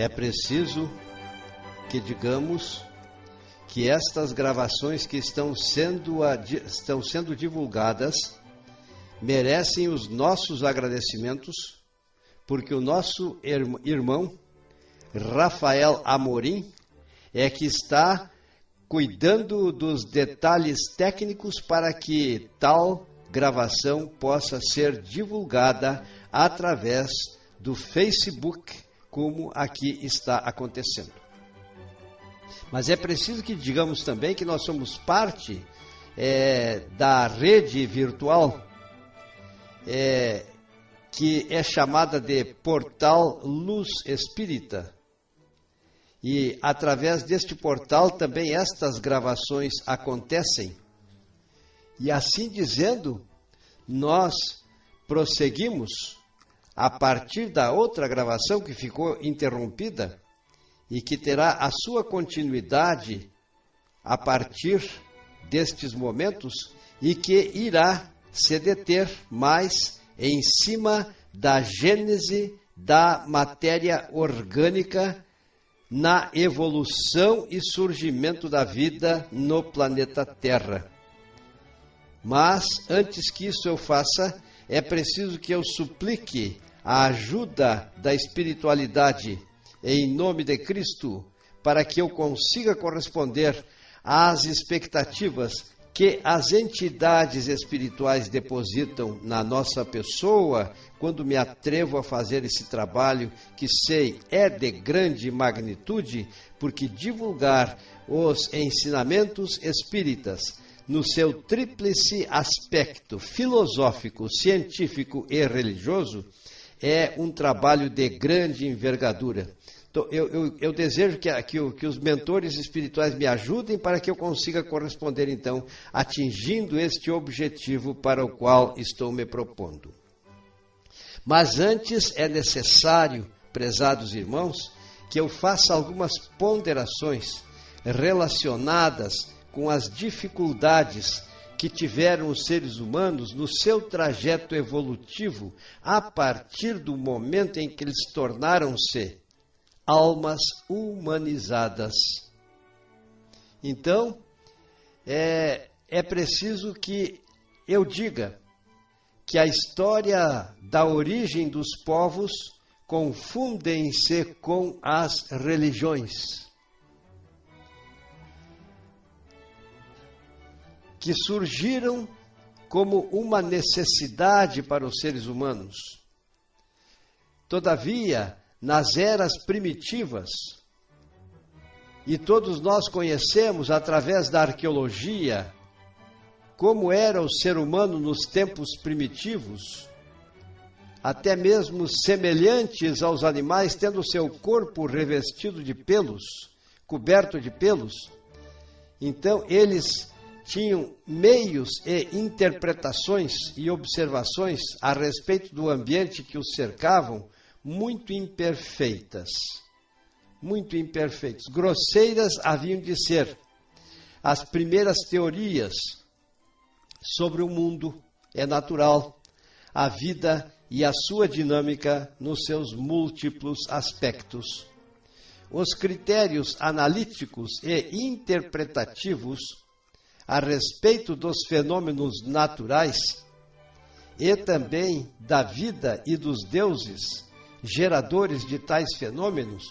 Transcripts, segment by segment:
É preciso que digamos que estas gravações que estão sendo divulgadas merecem os nossos agradecimentos, porque o nosso irmão Rafael Amorim é que está cuidando dos detalhes técnicos para que tal gravação possa ser divulgada através do Facebook, como aqui está acontecendo. Mas é preciso que digamos também que nós somos parte da rede virtual que é chamada de Portal Luz Espírita. E através deste portal também estas gravações acontecem. E assim dizendo, nós prosseguimos a partir da outra gravação que ficou interrompida e que terá a sua continuidade a partir destes momentos e que irá se deter mais em cima da gênese da matéria orgânica na evolução e surgimento da vida no planeta Terra. Mas, antes que isso eu faça, é preciso que eu suplique a ajuda da espiritualidade em nome de Cristo, para que eu consiga corresponder às expectativas que as entidades espirituais depositam na nossa pessoa quando me atrevo a fazer esse trabalho que sei é de grande magnitude, porque divulgar os ensinamentos espíritas no seu tríplice aspecto filosófico, científico e religioso é um trabalho de grande envergadura. Então, eu desejo que os mentores espirituais me ajudem para que eu consiga corresponder, então, atingindo este objetivo para o qual estou me propondo. Mas antes é necessário, prezados irmãos, que eu faça algumas ponderações relacionadas com as dificuldades que tiveram os seres humanos no seu trajeto evolutivo a partir do momento em que eles tornaram-se almas humanizadas. Então, é preciso que eu diga que a história da origem dos povos confundem-se com as religiões, que surgiram como uma necessidade para os seres humanos. Todavia, nas eras primitivas, e todos nós conhecemos através da arqueologia como era o ser humano nos tempos primitivos, até mesmo semelhantes aos animais, tendo seu corpo revestido de pelos, coberto de pelos. Então, eles tinham meios e interpretações e observações a respeito do ambiente que os cercavam muito imperfeitas. Grosseiras haviam de ser as primeiras teorias sobre o mundo, é natural, a vida e a sua dinâmica nos seus múltiplos aspectos. Os critérios analíticos e interpretativos a respeito dos fenômenos naturais e também da vida e dos deuses geradores de tais fenômenos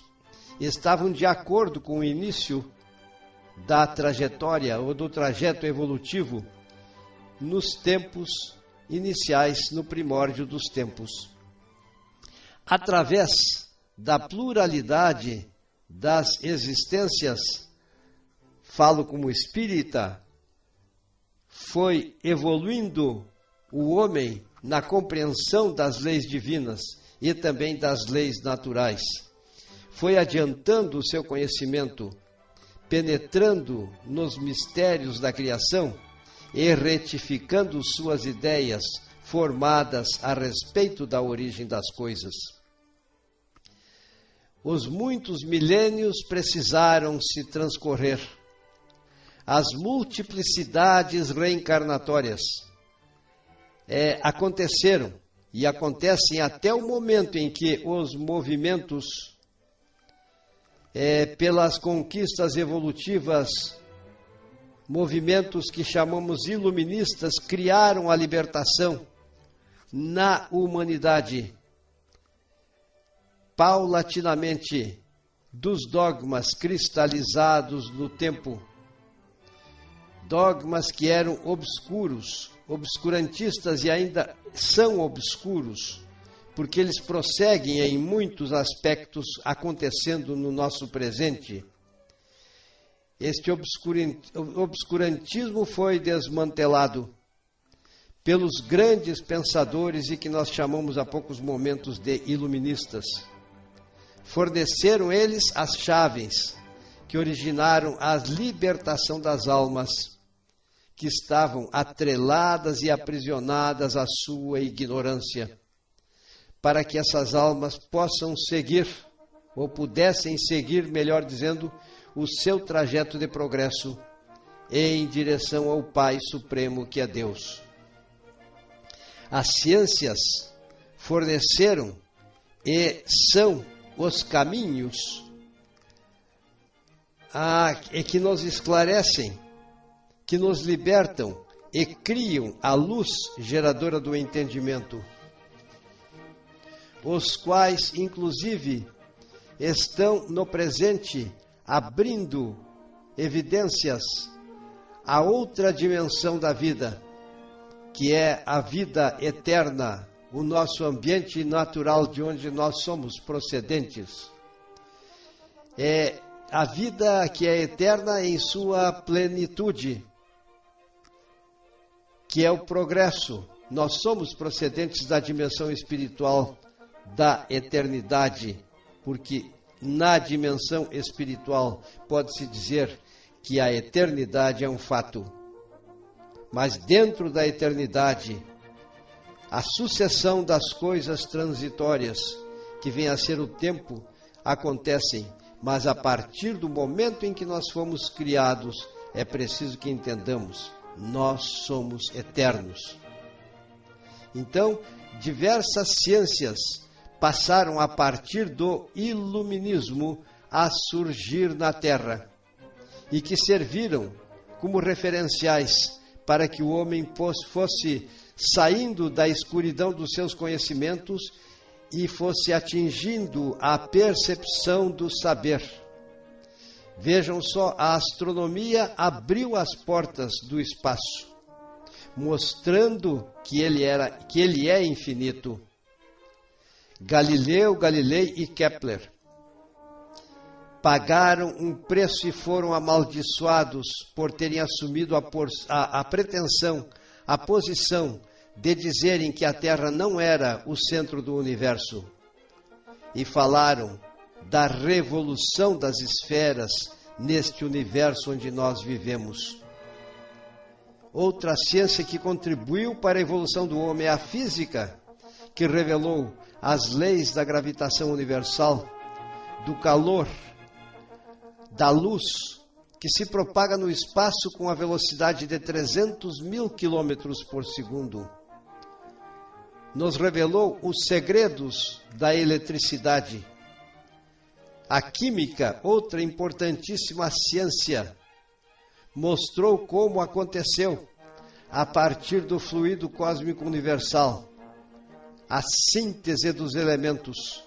estavam de acordo com o início da trajetória ou do trajeto evolutivo nos tempos iniciais, no primórdio dos tempos. Através da pluralidade das existências, falo como espírita, foi evoluindo o homem na compreensão das leis divinas e também das leis naturais. Foi adiantando o seu conhecimento, penetrando nos mistérios da criação e retificando suas ideias formadas a respeito da origem das coisas. Os muitos milênios precisaram se transcorrer. As multiplicidades reencarnatórias aconteceram e acontecem até o momento em que os movimentos pelas conquistas evolutivas, movimentos que chamamos iluministas criaram a libertação na humanidade, paulatinamente, dos dogmas cristalizados no tempo, dogmas que eram obscuros, obscurantistas e ainda são obscuros, porque eles prosseguem em muitos aspectos acontecendo no nosso presente. Este obscurantismo foi desmantelado pelos grandes pensadores e que nós chamamos há poucos momentos de iluministas. Forneceram eles as chaves que originaram a libertação das almas que estavam atreladas e aprisionadas à sua ignorância, para que essas almas possam seguir, ou pudessem seguir, melhor dizendo, o seu trajeto de progresso em direção ao Pai Supremo, que é Deus. As ciências forneceram e são os caminhos que nos esclarecem, que nos libertam e criam a luz geradora do entendimento, os quais, inclusive, estão no presente abrindo evidências a outra dimensão da vida, que é a vida eterna, o nosso ambiente natural de onde nós somos procedentes. É a vida que é eterna em sua plenitude, que é o progresso. Nós somos procedentes da dimensão espiritual da eternidade, porque na dimensão espiritual pode-se dizer que a eternidade é um fato. Mas dentro da eternidade, a sucessão das coisas transitórias, que vem a ser o tempo, acontecem. Mas a partir do momento em que nós fomos criados, é preciso que entendamos, nós somos eternos. Então, diversas ciências passaram a partir do iluminismo a surgir na Terra e que serviram como referenciais para que o homem fosse saindo da escuridão dos seus conhecimentos e fosse atingindo a percepção do saber. Vejam só, a astronomia abriu as portas do espaço, mostrando que ele é infinito. Galileu Galilei e Kepler pagaram um preço e foram amaldiçoados por terem assumido a pretensão, a posição de dizerem que a Terra não era o centro do universo. E falaram da revolução das esferas neste universo onde nós vivemos. Outra ciência que contribuiu para a evolução do homem é a física, que revelou as leis da gravitação universal, do calor, da luz, que se propaga no espaço com a velocidade de 300 mil quilômetros por segundo. Nos revelou os segredos da eletricidade. A química, outra importantíssima ciência, mostrou como aconteceu, a partir do fluido cósmico universal, a síntese dos elementos,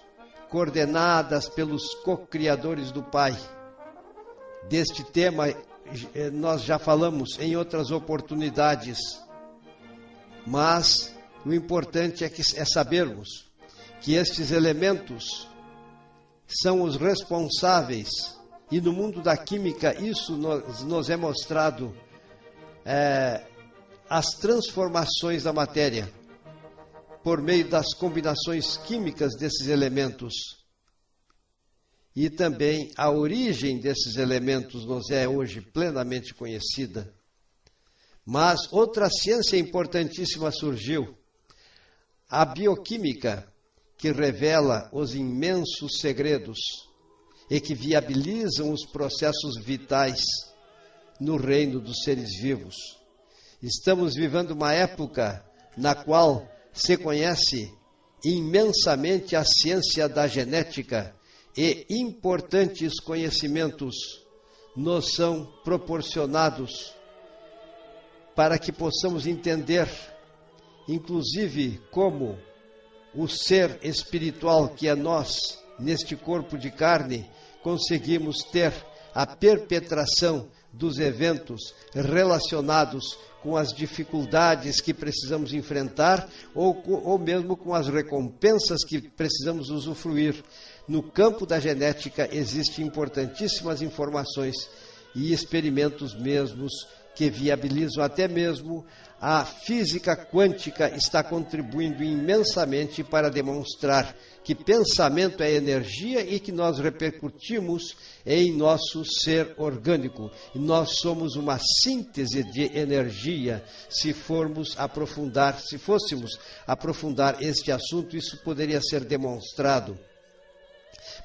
coordenadas pelos co-criadores do Pai. Deste tema nós já falamos em outras oportunidades, mas o importante é sabermos que estes elementos são os responsáveis, e no mundo da química isso nos é mostrado, as transformações da matéria, por meio das combinações químicas desses elementos. E também a origem desses elementos nos é hoje plenamente conhecida. Mas outra ciência importantíssima surgiu, a bioquímica, que revela os imensos segredos e que viabilizam os processos vitais no reino dos seres vivos. Estamos vivendo uma época na qual se conhece imensamente a ciência da genética e importantes conhecimentos nos são proporcionados para que possamos entender, inclusive, como o ser espiritual que é nós, neste corpo de carne, conseguimos ter a perpetração dos eventos relacionados com as dificuldades que precisamos enfrentar ou mesmo com as recompensas que precisamos usufruir. No campo da genética existem importantíssimas informações e experimentos mesmos que viabilizam até mesmo a física quântica está contribuindo imensamente para demonstrar que pensamento é energia e que nós repercutimos em nosso ser orgânico. E nós somos uma síntese de energia. Se fôssemos aprofundar este assunto, isso poderia ser demonstrado.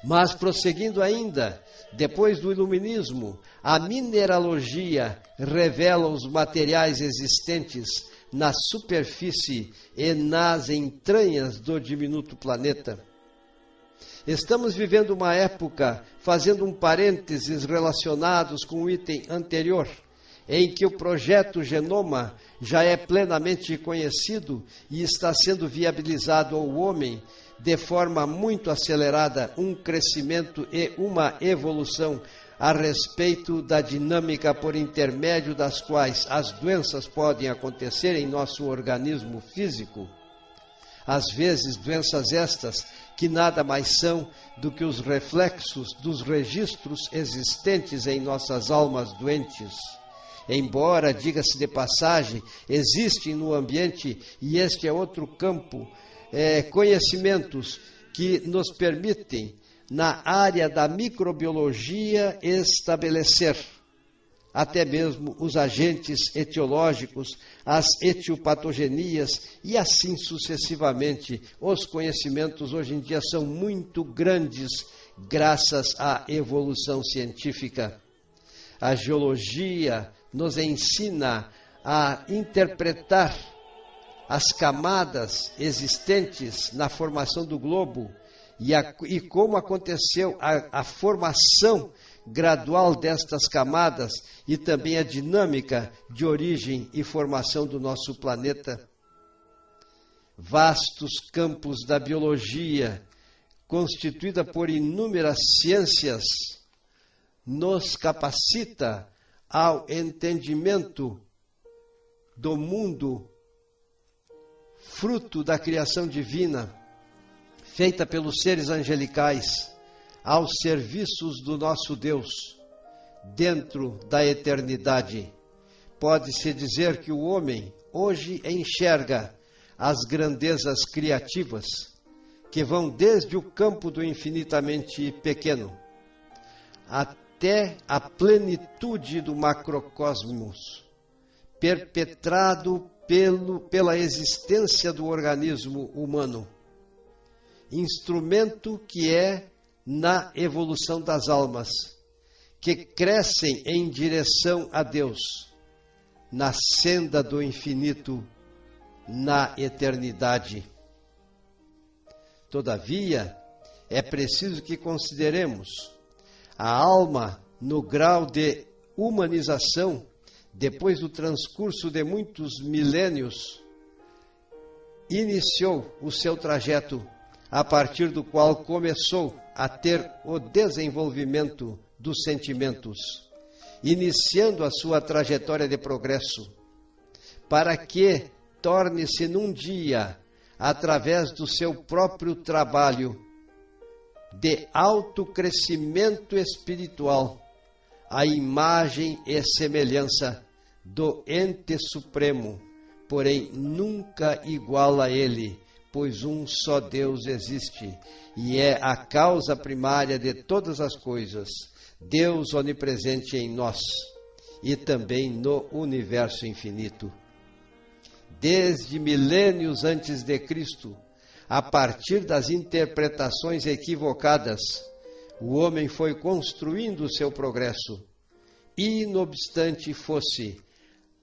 Mas, prosseguindo ainda, depois do iluminismo, a mineralogia revela os materiais existentes na superfície e nas entranhas do diminuto planeta. Estamos vivendo uma época, fazendo um parênteses relacionados com o item anterior, em que o projeto Genoma já é plenamente conhecido e está sendo viabilizado ao homem de forma muito acelerada, um crescimento e uma evolução a respeito da dinâmica por intermédio das quais as doenças podem acontecer em nosso organismo físico. Às vezes, doenças estas que nada mais são do que os reflexos dos registros existentes em nossas almas doentes. Embora, diga-se de passagem, existem no ambiente, e este é outro campo, conhecimentos que nos permitem, na área da microbiologia, estabelecer até mesmo os agentes etiológicos, as etiopatogenias e assim sucessivamente. Os conhecimentos hoje em dia são muito grandes graças à evolução científica. A geologia nos ensina a interpretar as camadas existentes na formação do globo e como aconteceu a formação gradual destas camadas e também a dinâmica de origem e formação do nosso planeta. Vastos campos da biologia, constituída por inúmeras ciências, nos capacita ao entendimento do mundo fruto da criação divina, feita pelos seres angelicais, aos serviços do nosso Deus, dentro da eternidade. Pode-se dizer que o homem hoje enxerga as grandezas criativas, que vão desde o campo do infinitamente pequeno, até a plenitude do macrocosmos, perpetrado pela existência do organismo humano, instrumento que é na evolução das almas, que crescem em direção a Deus, na senda do infinito, na eternidade. Todavia, é preciso que consideremos a alma no grau de humanização, depois do transcurso de muitos milênios, iniciou o seu trajeto, a partir do qual começou a ter o desenvolvimento dos sentimentos, iniciando a sua trajetória de progresso, para que torne-se num dia, através do seu próprio trabalho de autocrescimento espiritual, a imagem e semelhança do ente supremo, porém nunca igual a ele, pois um só Deus existe e é a causa primária de todas as coisas, Deus onipresente em nós e também no universo infinito. Desde milênios antes de Cristo, a partir das interpretações equivocadas, o homem foi construindo o seu progresso, e não obstante fosse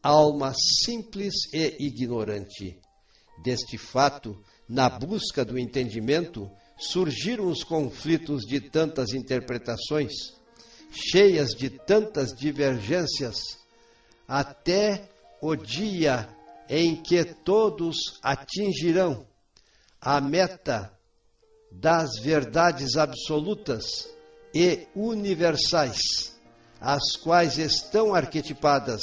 alma simples e ignorante. Deste fato, na busca do entendimento, surgiram os conflitos de tantas interpretações, cheias de tantas divergências, até o dia em que todos atingirão a meta das verdades absolutas e universais, as quais estão arquetipadas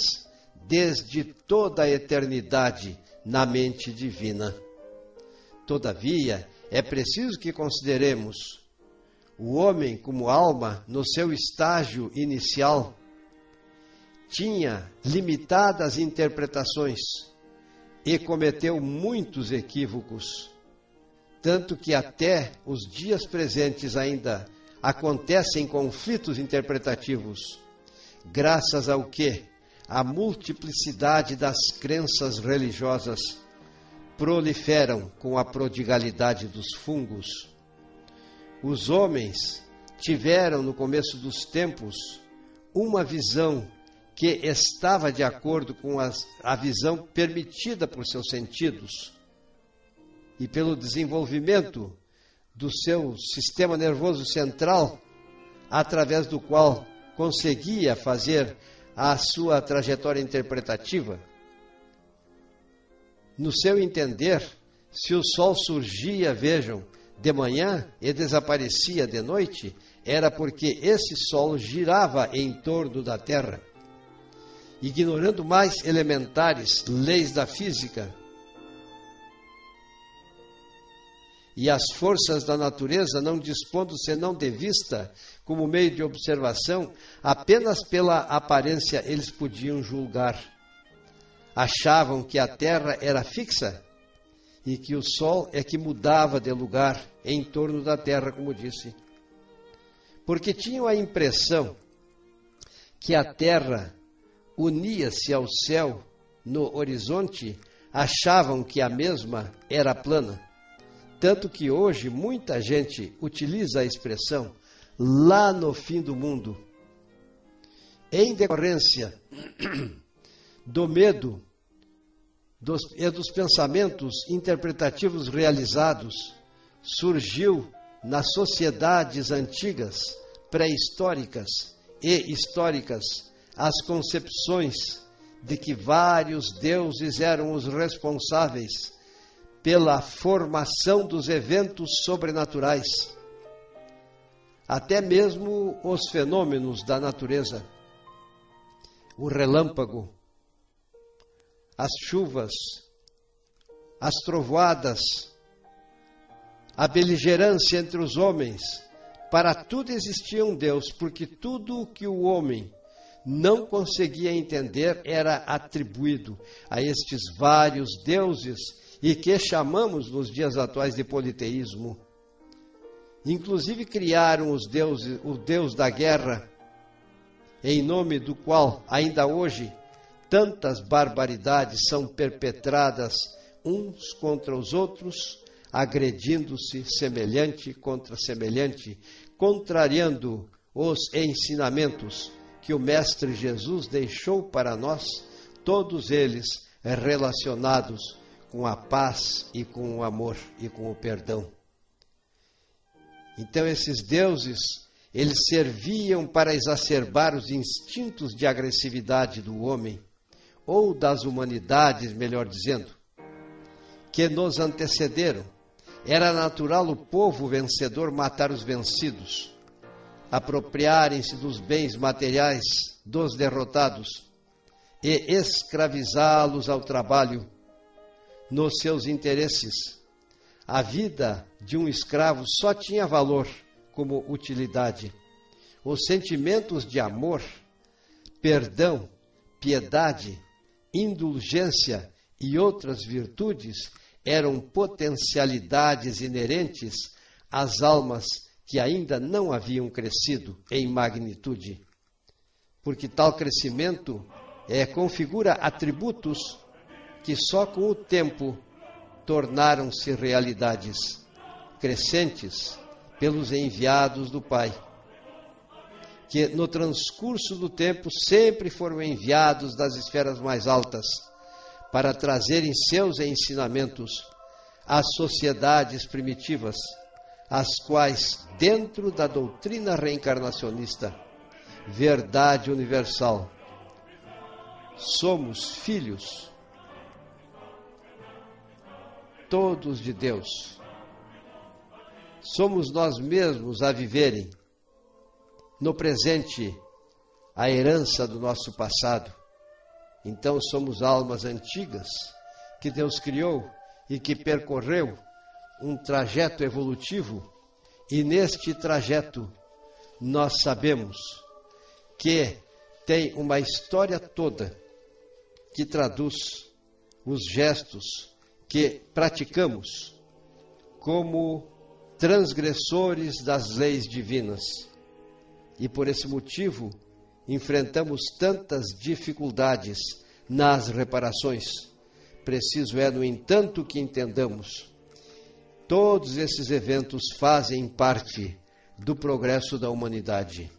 desde toda a eternidade na mente divina. Todavia, é preciso que consideremos o homem como alma no seu estágio inicial. Tinha limitadas interpretações e cometeu muitos equívocos, tanto que até os dias presentes ainda acontecem conflitos interpretativos, graças ao que a multiplicidade das crenças religiosas proliferam com a prodigalidade dos fungos. Os homens tiveram, no começo dos tempos, uma visão que estava de acordo com a visão permitida por seus sentidos e pelo desenvolvimento do seu sistema nervoso central, através do qual conseguia fazer a sua trajetória interpretativa. No seu entender, se o sol surgia, vejam, de manhã e desaparecia de noite, era porque esse sol girava em torno da Terra. Ignorando mais elementares leis da física e as forças da natureza, não dispondo senão de vista como meio de observação, apenas pela aparência eles podiam julgar. Achavam que a Terra era fixa e que o Sol é que mudava de lugar em torno da Terra, como disse. Porque tinham a impressão que a Terra unia-se ao céu no horizonte, achavam que a mesma era plana. Tanto que hoje muita gente utiliza a expressão lá no fim do mundo, em decorrência do medo e dos pensamentos interpretativos realizados. Surgiu nas sociedades antigas, pré-históricas e históricas, as concepções de que vários deuses eram os responsáveis pela formação dos eventos sobrenaturais, até mesmo os fenômenos da natureza, o relâmpago, as chuvas, as trovoadas, a beligerância entre os homens. Para tudo existia um Deus, porque tudo o que o homem não conseguia entender era atribuído a estes vários deuses e que chamamos nos dias atuais de politeísmo. Inclusive criaram o Deus da guerra, em nome do qual ainda hoje tantas barbaridades são perpetradas uns contra os outros, agredindo-se semelhante contra semelhante, contrariando os ensinamentos que o Mestre Jesus deixou para nós, todos eles relacionados com a paz e com o amor e com o perdão. Então esses deuses, eles serviam para exacerbar os instintos de agressividade do homem, ou das humanidades, melhor dizendo, que nos antecederam. Era natural o povo vencedor matar os vencidos, apropriarem-se dos bens materiais dos derrotados e escravizá-los ao trabalho nos seus interesses. A vida de um escravo só tinha valor como utilidade. Os sentimentos de amor, perdão, piedade, indulgência e outras virtudes eram potencialidades inerentes às almas que ainda não haviam crescido em magnitude, porque tal crescimento configura atributos que só com o tempo tornaram-se realidades crescentes pelos enviados do Pai, que no transcurso do tempo sempre foram enviados das esferas mais altas para trazerem seus ensinamentos às sociedades primitivas, as quais, dentro da doutrina reencarnacionista, verdade universal, somos filhos todos de Deus. Somos nós mesmos a viverem no presente a herança do nosso passado. Então somos almas antigas que Deus criou e que percorreu um trajeto evolutivo, e neste trajeto nós sabemos que tem uma história toda que traduz os gestos que praticamos como transgressores das leis divinas. E por esse motivo enfrentamos tantas dificuldades nas reparações. Preciso é, no entanto, que entendamos: todos esses eventos fazem parte do progresso da humanidade.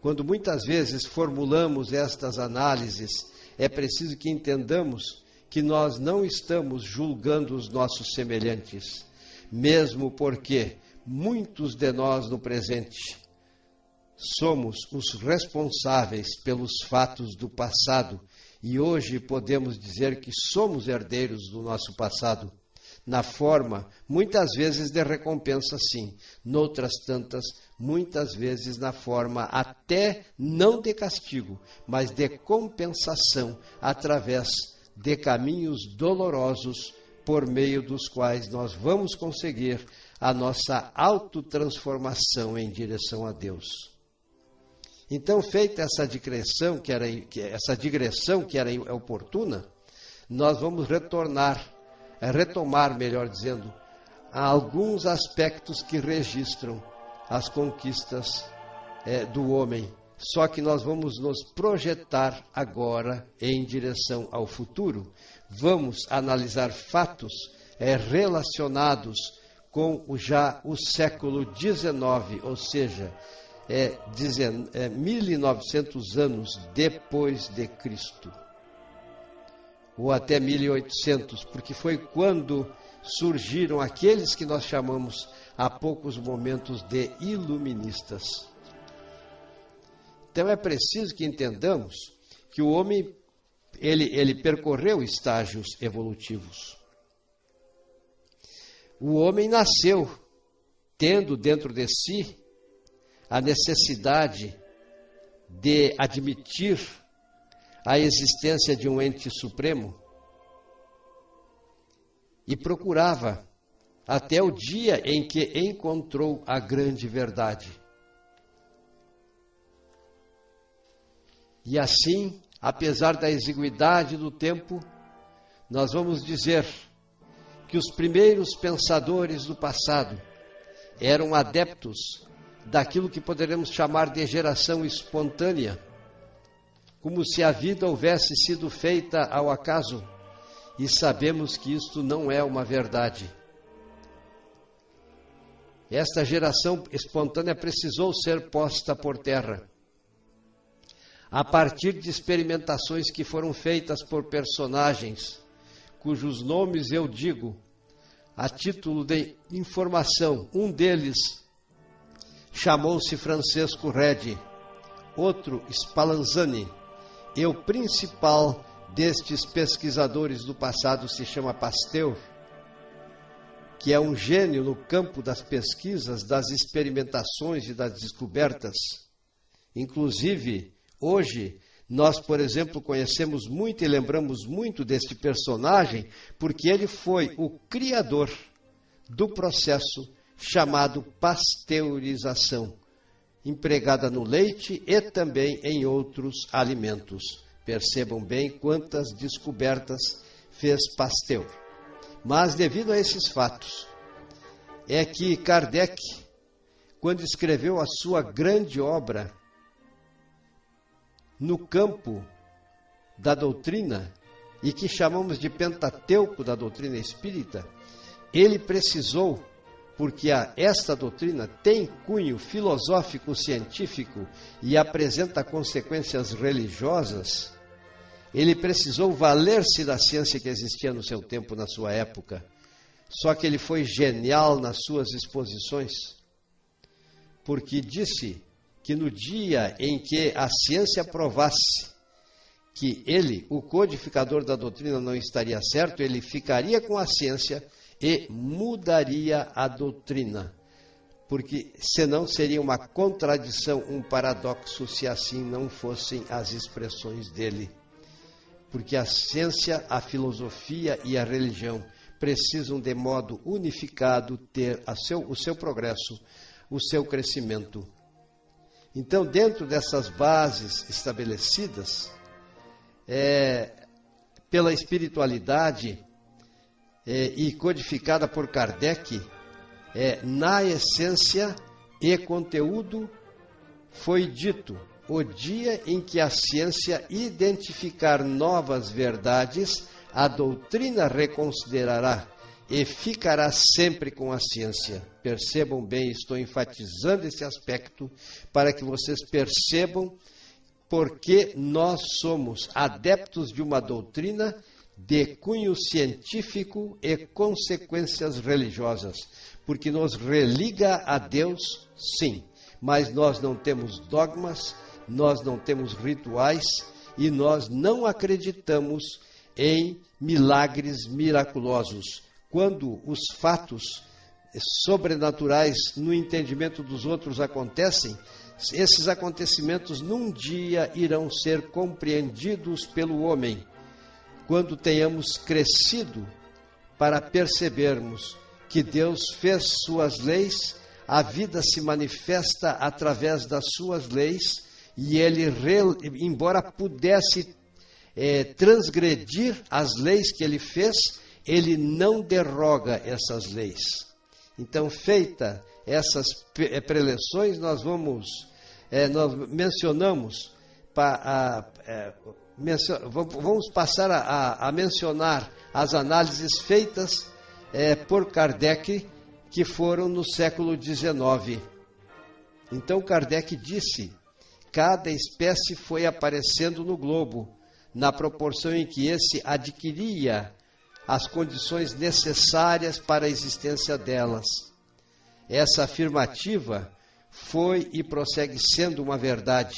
Quando muitas vezes formulamos estas análises, é preciso que entendamos que nós não estamos julgando os nossos semelhantes, mesmo porque muitos de nós no presente somos os responsáveis pelos fatos do passado, e hoje podemos dizer que somos herdeiros do nosso passado, na forma, muitas vezes, de recompensa, sim, noutras tantas, muitas vezes na forma até não de castigo, mas de compensação, através de caminhos dolorosos, por meio dos quais nós vamos conseguir a nossa autotransformação em direção a Deus. Então, feita essa digressão que era oportuna, nós vamos retomar, melhor dizendo, alguns aspectos que registram as conquistas do homem. Só que nós vamos nos projetar agora em direção ao futuro. Vamos analisar fatos relacionados com o século XIX, ou seja, 1900 anos depois de Cristo, ou até 1800, porque foi quando surgiram aqueles que nós chamamos há poucos momentos de iluministas. Então é preciso que entendamos que o homem ele percorreu estágios evolutivos. O homem nasceu tendo dentro de si a necessidade de admitir a existência de um ente supremo, e procurava até o dia em que encontrou a grande verdade. E assim, apesar da exiguidade do tempo, nós vamos dizer que os primeiros pensadores do passado eram adeptos daquilo que poderemos chamar de geração espontânea, como se a vida houvesse sido feita ao acaso, e sabemos que isto não é uma verdade. Esta geração espontânea precisou ser posta por terra, a partir de experimentações que foram feitas por personagens, cujos nomes eu digo a título de informação. Um deles chamou-se Francisco Redi, outro Spallanzani, e o principal destes pesquisadores do passado se chama Pasteur, que é um gênio no campo das pesquisas, das experimentações e das descobertas. Inclusive, hoje, nós, por exemplo, conhecemos muito e lembramos muito deste personagem, porque ele foi o criador do processo chamado pasteurização, empregada no leite e também em outros alimentos. Percebam bem quantas descobertas fez Pasteur. Mas devido a esses fatos, é que Kardec, quando escreveu a sua grande obra no campo da doutrina, e que chamamos de Pentateuco da doutrina espírita, ele precisou, porque esta doutrina tem cunho filosófico-científico e apresenta consequências religiosas, ele precisou valer-se da ciência que existia no seu tempo, na sua época, Só que ele foi genial nas suas exposições, porque disse que no dia em que a ciência provasse que ele, o codificador da doutrina, não estaria certo, ele ficaria com a ciência e mudaria a doutrina. Porque senão seria uma contradição, um paradoxo, se assim não fossem as expressões dele. Porque a ciência, a filosofia e a religião precisam de modo unificado ter o seu progresso, o seu crescimento. Então, dentro dessas bases estabelecidas, pela espiritualidade e codificada por Kardec, na essência e conteúdo foi dito: o dia em que a ciência identificar novas verdades, a doutrina reconsiderará e ficará sempre com a ciência. Percebam bem, estou enfatizando esse aspecto para que vocês percebam porque nós somos adeptos de uma doutrina de cunho científico e consequências religiosas, porque nos religa a Deus, sim, mas nós não temos dogmas, nós não temos rituais e nós não acreditamos em milagres miraculosos. Quando os fatos sobrenaturais no entendimento dos outros acontecem, esses acontecimentos num dia irão ser compreendidos pelo homem, quando tenhamos crescido para percebermos que Deus fez suas leis, a vida se manifesta através das suas leis, e ele, embora pudesse transgredir as leis que ele fez, ele não derroga essas leis. Então, feita essas preleções, nós mencionamos, vamos passar a mencionar as análises feitas por Kardec, que foram no século XIX. Então, Kardec disse: cada espécie foi aparecendo no globo, na proporção em que esse adquiria as condições necessárias para a existência delas. Essa afirmativa foi e prossegue sendo uma verdade,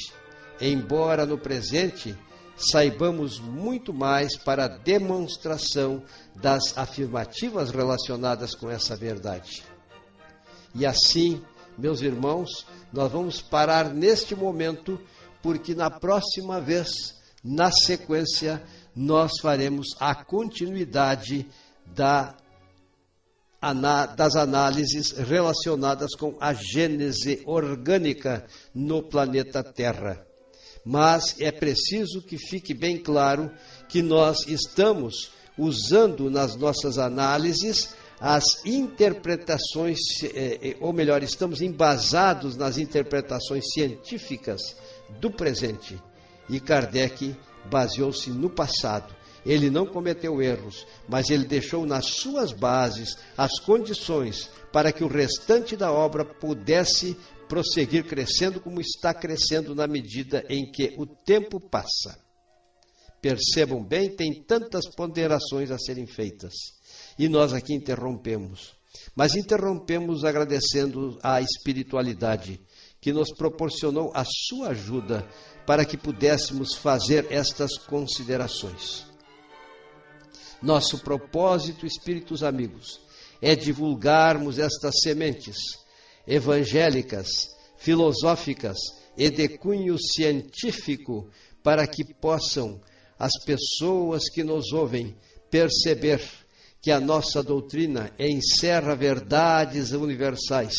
embora no presente saibamos muito mais para a demonstração das afirmativas relacionadas com essa verdade. E assim, meus irmãos, nós vamos parar neste momento, porque na próxima vez, na sequência, nós faremos a continuidade das análises relacionadas com a gênese orgânica no planeta Terra. Mas é preciso que fique bem claro que nós estamos usando nas nossas análises as interpretações, ou melhor, estamos embasados nas interpretações científicas do presente. E Kardec baseou-se no passado. Ele não cometeu erros, mas ele deixou nas suas bases as condições para que o restante da obra pudesse prosseguir crescendo como está crescendo na medida em que o tempo passa. Percebam bem, tem tantas ponderações a serem feitas. E nós aqui interrompemos. Mas interrompemos agradecendo à espiritualidade que nos proporcionou a sua ajuda para que pudéssemos fazer estas considerações. Nosso propósito, espíritos amigos, é divulgarmos estas sementes evangélicas, filosóficas e de cunho científico, para que possam as pessoas que nos ouvem perceber que a nossa doutrina encerra verdades universais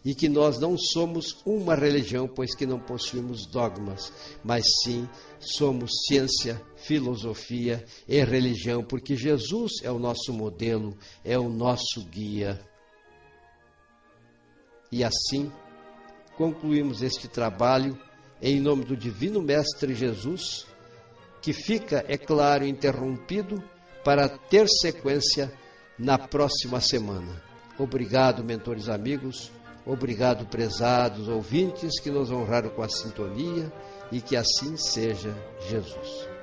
e que nós não somos uma religião, pois que não possuímos dogmas, mas sim somos ciência, filosofia e religião, porque Jesus é o nosso modelo, é o nosso guia. E assim concluímos este trabalho em nome do Divino Mestre Jesus, que fica, é claro, interrompido para ter sequência na próxima semana. Obrigado, mentores amigos, obrigado, prezados ouvintes que nos honraram com a sintonia, e que assim seja, Jesus.